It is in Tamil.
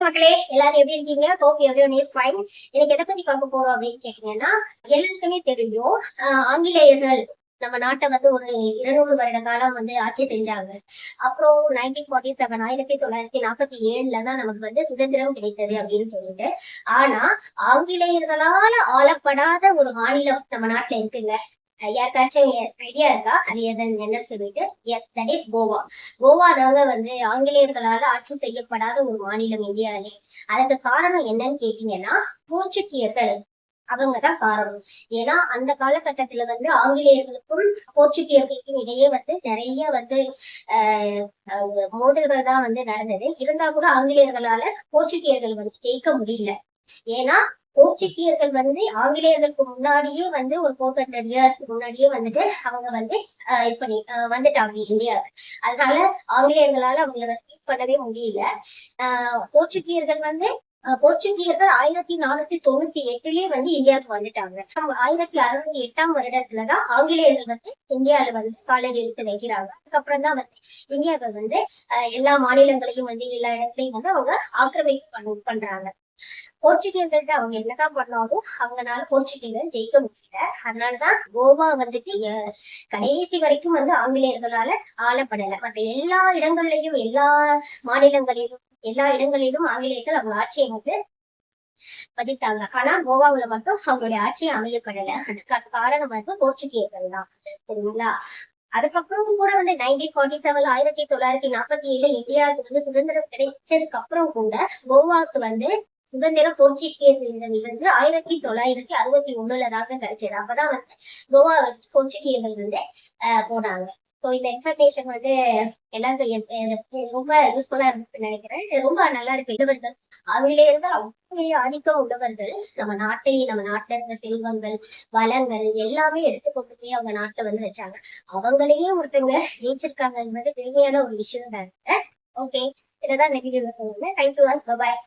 மக்களே எல்லாரும் எப்படி இருக்கீங்க? Hope everyone is fine. எனக்கு எதை பத்தி பார்க்க போறோம் அப்படின்னு கேட்டீங்கன்னா, எல்லாருக்குமே தெரியும். ஆங்கிலேயர்கள் நம்ம நாட்டை வந்து ஒரு 200 வருட காலம் வந்து ஆட்சி செஞ்சாங்க. அப்புறம் 1947 1947 தான் நமக்கு வந்து சுதந்திரம் கிடைத்தது அப்படின்னு சொல்லிட்டு. ஆனா ஆங்கிலேயர்களால ஆளப்படாத ஒரு மாநிலம் நம்ம நாட்டுல இருக்குங்க. யாருக்காச்சும் ஐடியா இருக்கா அது என்னன்னு சொல்லிட்டு? Yes, that is Goa. Goa தாங்க வந்து ஆங்கிலேயர்களால ஆட்சி செய்யப்படாத ஒரு மாநிலம் இந்தியாவிலே. அதுக்கு காரணம் என்னன்னு கேட்டீங்கன்னா, போர்ச்சுகீயர்கள் அவங்கதான் காரணம். ஏன்னா அந்த காலகட்டத்துல வந்து ஆங்கிலேயர்களுக்கும் போர்ச்சுகீயர்களுக்கும் இடையே வந்து நிறைய வந்து மோதல்கள் தான் வந்து நடந்தது. இருந்தா கூட ஆங்கிலேயர்களால போர்ச்சுகீயர்கள் வந்து ஜெயிக்க முடியல. ஏன்னா போர்ச்சுகீயர்கள் வந்து ஆங்கிலேயர்களுக்கு முன்னாடியே வந்து ஒரு 400 இயர்ஸ்க்கு முன்னாடியே வந்துட்டு அவங்க வந்து இது பண்ணி வந்துட்டாங்க இந்தியாவுக்கு. அதனால ஆங்கிலேயர்களால அவங்களை வந்து பீட் பண்ணவே முடியல. போர்ச்சுகீயர்கள் வந்து போர்ச்சுகீயர்கள் 1498லயே வந்து இந்தியாவுக்கு வந்துட்டாங்க. 1668 வருடத்துலதான் ஆங்கிலேயர்கள் வந்து இந்தியாவில வந்து காலடி எடுத்து வைக்கிறாங்க. அதுக்கப்புறம் தான் வந்து இந்தியாவை வந்து எல்லா மாநிலங்களையும் வந்து எல்லா இடத்துலயும் வந்து அவங்க ஆக்கிரமிப்பு பண்றாங்க. போர்ச்சுகீயர்கள்ட்ட அவங்க என்னதான் பண்ணாலும் அவங்களால போர்ச்சுகீயர்கள் ஜெயிக்க முடியல. அதனாலதான் கோவா வந்துட்டு கடைசி வரைக்கும் வந்து ஆங்கிலேயர்களால ஆளப்படல. மற்ற எல்லா இடங்கள்லயும் எல்லா மாநிலங்களிலும் எல்லா இடங்களிலும் ஆங்கிலேயர்கள் அவங்க ஆட்சியை வந்து பதித்தாங்க. ஆனா கோவாவுல மட்டும் அவங்களுடைய ஆட்சியை அமையப்படல. அதுக்கான காரணம் வந்து போர்ச்சுகீயர்கள் தான். சரிங்களா? அதுக்கப்புறம் கூட வந்து 1947 1947 இந்தியாவுக்கு வந்து சுதந்திரம் கிடைச்சதுக்கு அப்புறம் கூட கோவாவுக்கு வந்து சுதந்திரம் போர்ச்சுகீயர்களிடமிருந்து 1961தாங்க கிடைச்சது. அப்பதான் வந்து கோவா போர்ச்சுகீயர்கள் வந்து போனாங்க. ஸோ இந்த இன்ஃபர்மேஷன் வந்து எல்லாருக்கும் ரொம்ப யூஸ்ஃபுல்லா இருக்குன்னு நினைக்கிறேன். இது ரொம்ப நல்லா இருக்கு. உள்ளவர்கள் ஆங்கிலேயர்கள் அவ்வளவு ஆதிக்கம் உள்ளவர்கள். நம்ம நாட்டுல இருந்த செல்வங்கள் வளங்கள் எல்லாமே எடுத்து கொண்டு போய் அவங்க நாட்டுல வந்து வச்சாங்க. அவங்களையே ஒருத்தங்க ஜெயிச்சிருக்காங்க. பெருமையான ஒரு விஷயம் தான். ஓகே, இதான் நெகட்டிவ் சொல்லுங்க. தேங்க்யூ. பாய்.